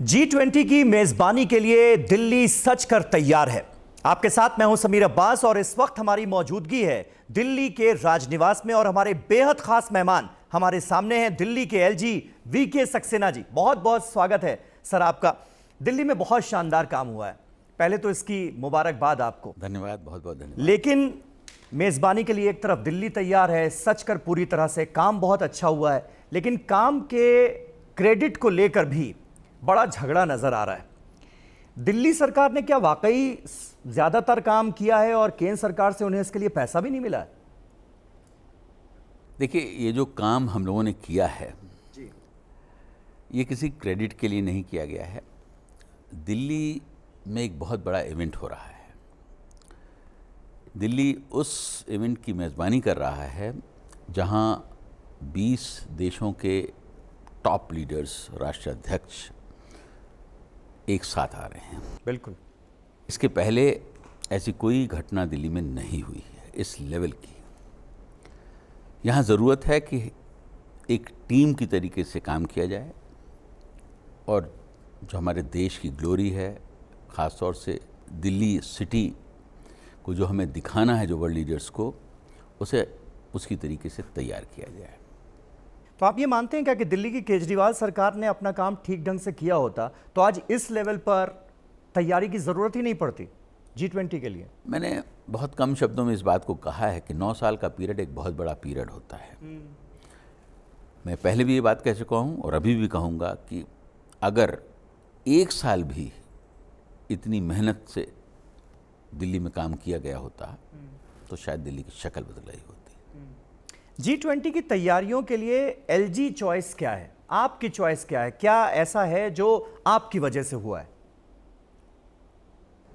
G20 की मेजबानी के लिए दिल्ली सच कर तैयार है। आपके साथ मैं हूं समीर अब्बास और इस वक्त हमारी मौजूदगी है दिल्ली के राजनिवास में और हमारे बेहद खास मेहमान हमारे सामने हैं दिल्ली के एलजी वीके सक्सेना जी। बहुत बहुत स्वागत है सर आपका। दिल्ली में बहुत शानदार काम हुआ है, पहले तो इसकी मुबारकबाद आपको। धन्यवाद, बहुत बहुत धन्यवाद। लेकिन मेजबानी के लिए एक तरफ दिल्ली तैयार है, सच कर पूरी तरह से काम बहुत अच्छा हुआ है, लेकिन काम के क्रेडिट को लेकर भी बड़ा झगड़ा नजर आ रहा है। दिल्ली सरकार ने क्या वाकई ज्यादातर काम किया है और केंद्र सरकार से उन्हें इसके लिए पैसा भी नहीं मिला है? देखिए, ये जो काम हम लोगों ने किया है जी। ये किसी क्रेडिट के लिए नहीं किया गया है। दिल्ली में एक बहुत बड़ा इवेंट हो रहा है। दिल्ली उस इवेंट की मेज़बानी कर रहा है जहां 20 देशों के टॉप लीडर्स, राष्ट्रीय अध्यक्ष एक साथ आ रहे हैं। बिल्कुल। इसके पहले ऐसी कोई घटना दिल्ली में नहीं हुई है इस लेवल की। यहाँ ज़रूरत है कि एक टीम की तरीके से काम किया जाए और जो हमारे देश की ग्लोरी है, ख़ास तौर से दिल्ली सिटी को जो हमें दिखाना है जो वर्ल्ड लीडर्स को, उसे उसकी तरीके से तैयार किया जाए। तो आप ये मानते हैं क्या कि दिल्ली की केजरीवाल सरकार ने अपना काम ठीक ढंग से किया होता तो आज इस लेवल पर तैयारी की ज़रूरत ही नहीं पड़ती G20 के लिए? मैंने बहुत कम शब्दों में इस बात को कहा है कि 9 साल का पीरियड एक बहुत बड़ा पीरियड होता है। मैं पहले भी ये बात कह चुका हूँ और अभी भी कहूँगा कि अगर 1 साल भी इतनी मेहनत से दिल्ली में काम किया गया होता तो शायद दिल्ली की शक्ल बदल रही होती। G20 की तैयारियों के लिए एलजी चॉइस क्या है, आपकी चॉइस क्या है? क्या ऐसा है जो आपकी वजह से हुआ है?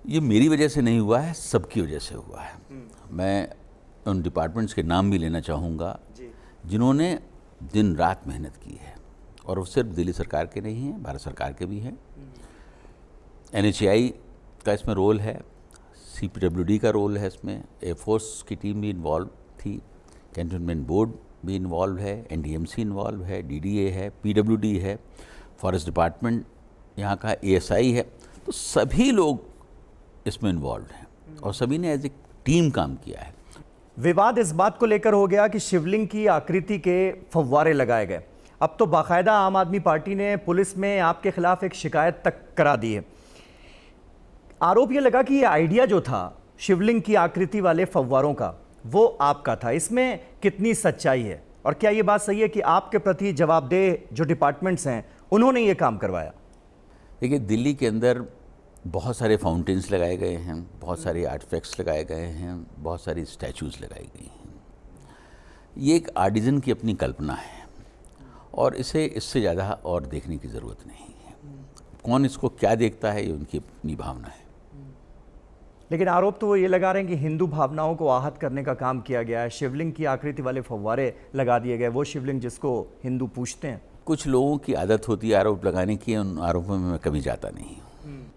ये मेरी वजह से नहीं हुआ है, सबकी वजह से हुआ है। मैं उन डिपार्टमेंट्स के नाम भी लेना चाहूँगा जिन्होंने दिन रात मेहनत की है, और वो सिर्फ दिल्ली सरकार के नहीं हैं, भारत सरकार के भी हैं। NHAI का इसमें रोल है, CPWD का रोल है इसमें, एयरफोर्स की टीम भी इन्वॉल्व थी, कैंटोनमेंट बोर्ड भी इन्वॉल्व है, NDMC इन्वॉल्व है, DDA है, PWD है, फॉरेस्ट डिपार्टमेंट यहाँ का ASI है। तो सभी लोग इसमें इन्वॉल्व हैं और सभी ने एज ए टीम काम किया है। विवाद इस बात को लेकर हो गया कि शिवलिंग की आकृति के फव्वारे लगाए गए। अब तो बाकायदा आम आदमी पार्टी ने पुलिस में आपके खिलाफ एक शिकायत तक करा दी है। आरोप यह लगा कि ये आइडिया जो था शिवलिंग की आकृति वाले फव्वारों का, वो आपका था। इसमें कितनी सच्चाई है और क्या ये बात सही है कि आपके प्रति जवाबदेह जो डिपार्टमेंट्स हैं उन्होंने ये काम करवाया? देखिए, दिल्ली के अंदर बहुत सारे फाउंटेन्स लगाए गए हैं, बहुत सारे आर्टिफैक्ट्स लगाए गए हैं, बहुत सारी स्टैचूज़ लगाई गई हैं। ये एक आर्टिजन की अपनी कल्पना है और इसे इससे ज़्यादा और देखने की ज़रूरत नहीं है। कौन इसको क्या देखता है, ये उनकी अपनी भावना है। लेकिन आरोप तो वो ये लगा रहे हैं कि हिंदू भावनाओं को आहत करने का काम किया गया है। शिवलिंग की आकृति वाले फव्वारे लगा दिए गए, वो शिवलिंग जिसको हिंदू पूजते हैं। कुछ लोगों की आदत होती है आरोप लगाने की, उन आरोपों में मैं कभी जाता नहीं हूँ।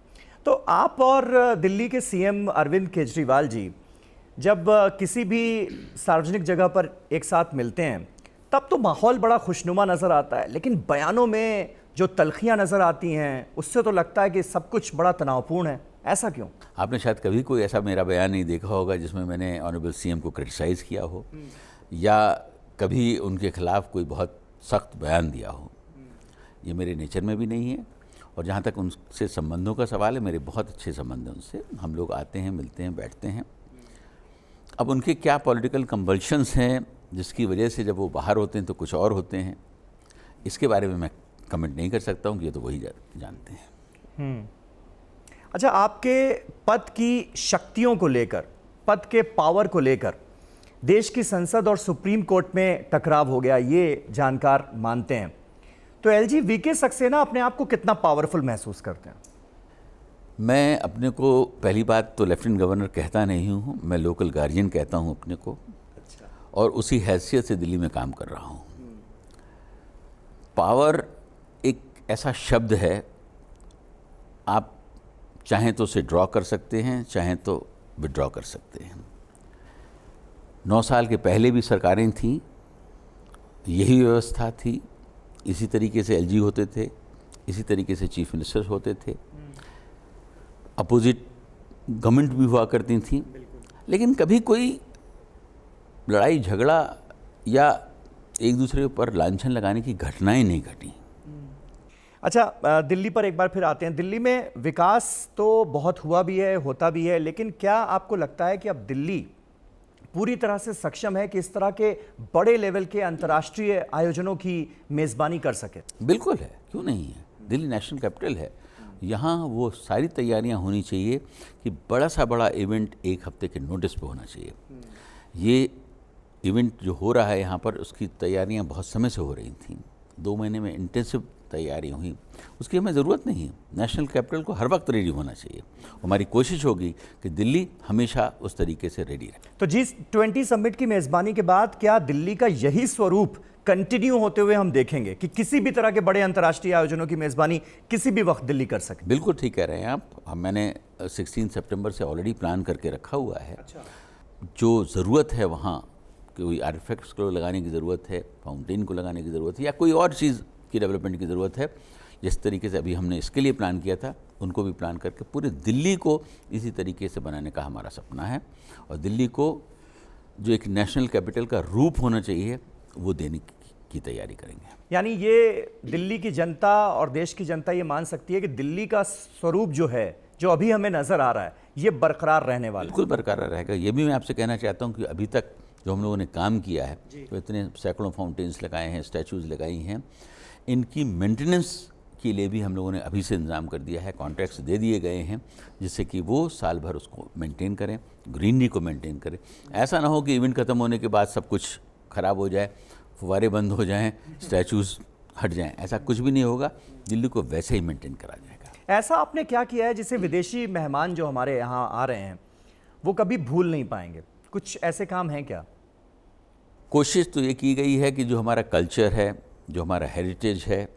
तो आप और दिल्ली के CM अरविंद केजरीवाल जी जब किसी भी सार्वजनिक जगह पर एक साथ मिलते हैं तब तो माहौल बड़ा खुशनुमा नज़र आता है, लेकिन बयानों में जो तल्खियाँ नज़र आती हैं उससे तो लगता है कि सब कुछ बड़ा तनावपूर्ण है। ऐसा क्यों? आपने शायद कभी कोई ऐसा मेरा बयान नहीं देखा होगा जिसमें मैंने ऑनरेबल CM को क्रिटिसाइज़ किया हो या कभी उनके खिलाफ कोई बहुत सख्त बयान दिया हो। ये मेरे नेचर में भी नहीं है। और जहाँ तक उनसे संबंधों का सवाल है, मेरे बहुत अच्छे संबंध हैं उनसे। हम लोग आते हैं, मिलते हैं, बैठते हैं। अब उनके क्या पॉलिटिकल कंपल्शंस हैं जिसकी वजह से जब वो बाहर होते हैं तो कुछ और होते हैं, इसके बारे में मैं कमेंट नहीं कर सकता हूँ कि ये तो वही जानते हैं। अच्छा, आपके पद की शक्तियों को लेकर, पद के पावर को लेकर देश की संसद और सुप्रीम कोर्ट में टकराव हो गया, ये जानकार मानते हैं। तो एलजी वीके सक्सेना अपने आप को कितना पावरफुल महसूस करते हैं? मैं अपने को, पहली बात तो लेफ्टिनेंट गवर्नर कहता नहीं हूँ, मैं लोकल गार्जियन कहता हूँ अपने को। अच्छा। और उसी हैसियत से दिल्ली में काम कर रहा हूँ। पावर एक ऐसा शब्द है, आप चाहें तो उसे ड्रॉ कर सकते हैं, चाहें तो विड्रॉ कर सकते हैं। 9 साल के पहले भी सरकारें थीं, यही व्यवस्था थी, इसी तरीके से एलजी होते थे, इसी तरीके से चीफ मिनिस्टर्स होते थे, अपोजिट गवर्नमेंट भी हुआ करती थी, लेकिन कभी कोई लड़ाई झगड़ा या एक दूसरे के ऊपर लांछन लगाने की घटनाएं नहीं घटी। अच्छा, दिल्ली पर एक बार फिर आते हैं। दिल्ली में विकास तो बहुत हुआ भी है, होता भी है, लेकिन क्या आपको लगता है कि अब दिल्ली पूरी तरह से सक्षम है कि इस तरह के बड़े लेवल के अंतर्राष्ट्रीय आयोजनों की मेज़बानी कर सके? बिल्कुल है, क्यों नहीं है। दिल्ली नेशनल कैपिटल है, यहाँ वो सारी तैयारियाँ होनी चाहिए कि बड़ा सा बड़ा इवेंट एक हफ्ते के नोटिस पे होना चाहिए। ये इवेंट जो हो रहा है यहाँ पर, उसकी तैयारियाँ बहुत समय से हो रही थी, 2 महीने में इंटेंसिव तैयारी हुई, उसकी हमें ज़रूरत नहीं है। नेशनल कैपिटल को हर वक्त रेडी होना चाहिए। हमारी कोशिश होगी कि दिल्ली हमेशा उस तरीके से रेडी रहे। तो G20 समिट की मेज़बानी के बाद क्या दिल्ली का यही स्वरूप कंटिन्यू होते हुए हम देखेंगे कि किसी भी तरह के बड़े अंतर्राष्ट्रीय आयोजनों की मेज़बानी किसी भी वक्त दिल्ली कर सके? बिल्कुल ठीक कह रहे हैं आप। मैंने 16 सितंबर से ऑलरेडी प्लान करके रखा हुआ है। अच्छा। जो ज़रूरत है वहाँ, कोई आर्टिफैक्ट्स को लगाने की ज़रूरत है, फाउंटेन को लगाने की ज़रूरत है, या कोई और चीज़ की डेवलपमेंट की ज़रूरत है, जिस तरीके से अभी हमने इसके लिए प्लान किया था, उनको भी प्लान करके पूरे दिल्ली को इसी तरीके से बनाने का हमारा सपना है। और दिल्ली को जो एक नेशनल कैपिटल का रूप होना चाहिए, वो देने की तैयारी करेंगे। यानी ये दिल्ली की जनता और देश की जनता ये मान सकती है कि दिल्ली का स्वरूप जो है, जो अभी हमें नज़र आ रहा है, ये बरकरार रहने वाला है? बिल्कुल बरकरार रहेगा। ये भी मैं आपसे कहना चाहता हूँ कि अभी तक जो हम लोगों ने काम किया है, तो इतने सैकड़ों फाउंटेन्स लगाए हैं, स्टैचूज़ लगाई हैं, इनकी मेंटेनेंस के लिए भी हम लोगों ने अभी से इंतज़ाम कर दिया है। कॉन्ट्रैक्ट्स दे दिए गए हैं जिससे कि वो साल भर उसको मेंटेन करें, ग्रीनरी को मेंटेन करें। ऐसा ना हो कि इवेंट ख़त्म होने के बाद सब कुछ ख़राब हो जाए, फुवारे बंद हो जाएं, स्टैचूज़ हट जाएं। ऐसा कुछ भी नहीं होगा, दिल्ली को वैसे ही मेंटेन करा जाएगा। ऐसा आपने क्या किया है जिसे विदेशी मेहमान जो हमारे यहाँ आ रहे हैं वो कभी भूल नहीं पाएंगे? कुछ ऐसे काम हैं क्या? कोशिश तो ये की गई है कि जो हमारा कल्चर है, जो हमारा हेरिटेज है,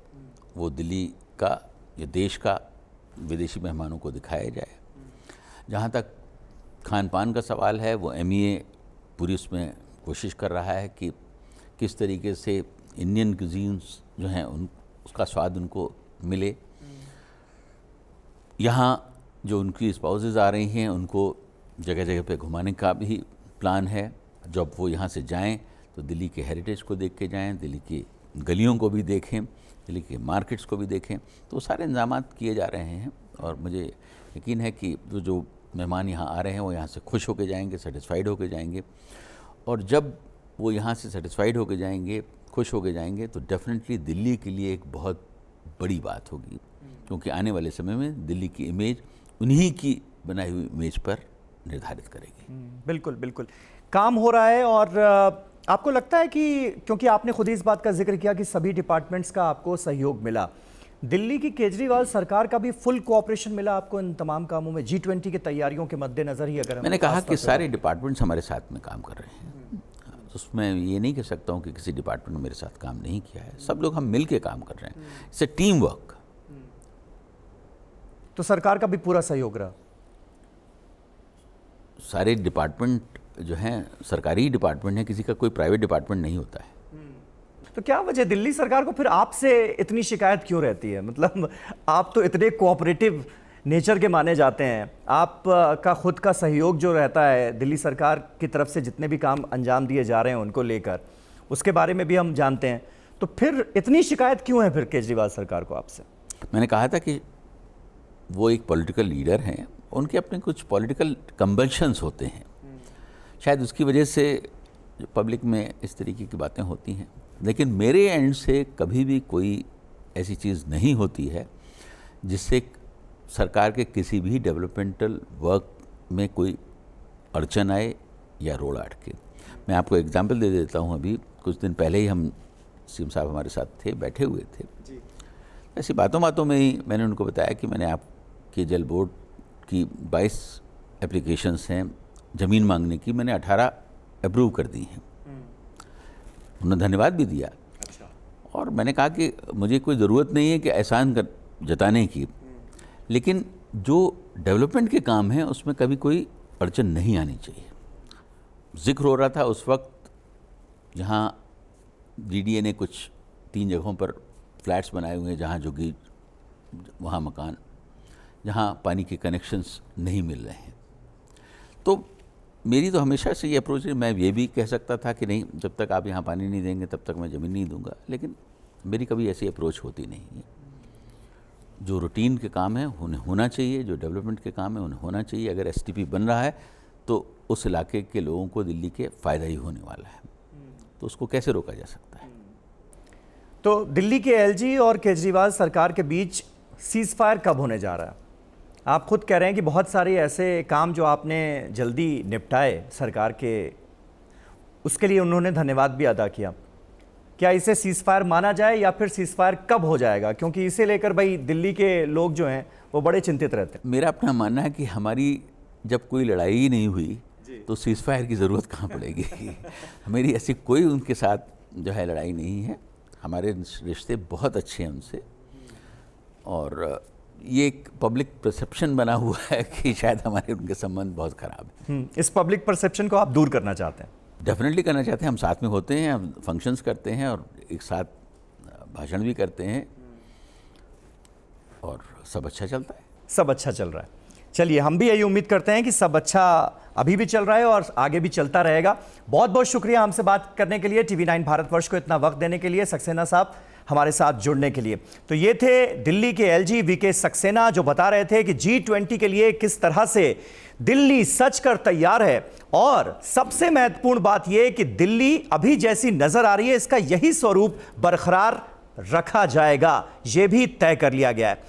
वो दिल्ली का या देश का विदेशी मेहमानों को दिखाया जाए। जहाँ तक खान पान का सवाल है, वो MEA पूरी उसमें कोशिश कर रहा है कि किस तरीके से इंडियन क्यूजीन्स जो हैं उसका स्वाद उनको मिले। यहाँ जो उनकी स्पाउसेस आ रही हैं, उनको जगह जगह पे घुमाने का भी प्लान है। जब वो यहाँ से जाएं तो दिल्ली के हेरिटेज को देख के जाएं, दिल्ली की गलियों को भी देखें, दिल्ली के मार्केट्स को भी देखें। तो सारे इंतजाम किए जा रहे हैं और मुझे यकीन है कि जो मेहमान यहाँ आ रहे हैं वो यहाँ से खुश होकर जाएंगे, सेटिस्फाइड होकर जाएंगे। और जब वो यहाँ से सेटिस्फाइड होकर जाएंगे, खुश होकर जाएंगे, तो डेफिनेटली दिल्ली के लिए एक बहुत बड़ी बात होगी, क्योंकि आने वाले समय में दिल्ली की इमेज उन्हीं की बनाई हुई इमेज पर निर्धारित करेगी। बिल्कुल बिल्कुल, काम हो रहा है। और आपको लगता है कि, क्योंकि आपने खुद ही इस बात का जिक्र किया कि सभी डिपार्टमेंट्स का आपको सहयोग मिला, दिल्ली की केजरीवाल सरकार का भी फुल कोऑपरेशन मिला आपको इन तमाम कामों में? G20 की तैयारियों के मद्देनजर ही अगर मैंने कहा कि सारे डिपार्टमेंट्स हमारे साथ में काम कर रहे हैं, उसमें ये नहीं कह सकता हूँ कि किसी डिपार्टमेंट ने मेरे साथ काम नहीं किया है। सब लोग हम मिल के काम कर रहे हैं, इससे टीम वर्क। तो सरकार का भी पूरा सहयोग रहा? सारे डिपार्टमेंट जो हैं सरकारी डिपार्टमेंट हैं, किसी का कोई प्राइवेट डिपार्टमेंट नहीं होता है। तो क्या वजह दिल्ली सरकार को फिर आपसे इतनी शिकायत क्यों रहती है? मतलब आप तो इतने कोऑपरेटिव नेचर के माने जाते हैं, आप का खुद का सहयोग जो रहता है दिल्ली सरकार की तरफ से, जितने भी काम अंजाम दिए जा रहे हैं उनको लेकर, उसके बारे में भी हम जानते हैं, तो फिर इतनी शिकायत क्यों है फिर केजरीवाल सरकार को आपसे? मैंने कहा था कि वो एक पॉलिटिकल लीडर हैं, उनके अपने कुछ पॉलिटिकल कंबल्शंस होते हैं, शायद उसकी वजह से पब्लिक में इस तरीके की बातें होती हैं। लेकिन मेरे एंड से कभी भी कोई ऐसी चीज़ नहीं होती है जिससे सरकार के किसी भी डेवलपमेंटल वर्क में कोई अड़चन आए या रोड़ा अटके। मैं आपको एग्जांपल दे देता हूँ। अभी कुछ दिन पहले ही हम सीएम साहब हमारे साथ थे, बैठे हुए थे जी। ऐसी बातों बातों में ही मैंने उनको बताया कि मैंने आपके जल बोर्ड की 22 एप्लीकेशंस हैं ज़मीन मांगने की, मैंने 18 अप्रूव कर दी हैं। उन्होंने धन्यवाद भी दिया। अच्छा। और मैंने कहा कि मुझे कोई ज़रूरत नहीं है कि एहसान जताने की, लेकिन जो डेवलपमेंट के काम हैं उसमें कभी कोई अड़चन नहीं आनी चाहिए। जिक्र हो रहा था उस वक्त जहाँ DDA ने कुछ 3 जगहों पर फ्लैट्स बनाए हुए हैं जहाँ जोगी वहाँ मकान जहाँ पानी के कनेक्शंस नहीं मिल रहे हैं। तो मेरी तो हमेशा से ये अप्रोच है, मैं ये भी कह सकता था कि नहीं, जब तक आप यहाँ पानी नहीं देंगे तब तक मैं ज़मीन नहीं दूंगा, लेकिन मेरी कभी ऐसी अप्रोच होती नहीं है। जो रूटीन के काम है उन्हें होना चाहिए, जो डेवलपमेंट के काम है उन्हें होना चाहिए। अगर एसटीपी बन रहा है तो उस इलाके के लोगों को दिल्ली के फ़ायदा ही होने वाला है, तो उसको कैसे रोका जा सकता है। तो दिल्ली के एलजी और केजरीवाल सरकार के बीच सीज़ फायर कब होने जा रहा है? आप खुद कह रहे हैं कि बहुत सारे ऐसे काम जो आपने जल्दी निपटाए सरकार के, उसके लिए उन्होंने धन्यवाद भी अदा किया। क्या इसे सीज़ फायर माना जाए या फिर सीज़ फायर कब हो जाएगा? क्योंकि इसे लेकर भाई दिल्ली के लोग जो हैं वो बड़े चिंतित रहते हैं। मेरा अपना मानना है कि हमारी जब कोई लड़ाई ही नहीं हुई तो सीज़ फायर की ज़रूरत कहाँ पड़ेगी। मेरी ऐसी कोई उनके साथ जो है लड़ाई नहीं है, हमारे रिश्ते बहुत अच्छे हैं उनसे, और ये एक पब्लिक परसेप्शन बना हुआ है कि शायद हमारे उनके संबंध बहुत ख़राब हैं। इस पब्लिक परसेप्शन को आप दूर करना चाहते हैं? डेफिनेटली करना चाहते हैं। हम साथ में होते हैं, हम फंक्शंस करते हैं और एक साथ भाषण भी करते हैं, और सब अच्छा चलता है। सब अच्छा चल रहा है। चलिए, हम भी यही उम्मीद करते हैं कि सब अच्छा अभी भी चल रहा है और आगे भी चलता रहेगा। बहुत बहुत शुक्रिया हमसे बात करने के लिए, TV9 भारतवर्ष को इतना वक्त देने के लिए, सक्सेना साहब हमारे साथ जुड़ने के लिए। तो ये थे दिल्ली के एलजी वीके सक्सेना, जो बता रहे थे कि G20 के लिए किस तरह से दिल्ली सच कर तैयार है, और सबसे महत्वपूर्ण बात यह कि दिल्ली अभी जैसी नजर आ रही है इसका यही स्वरूप बरकरार रखा जाएगा, यह भी तय कर लिया गया है।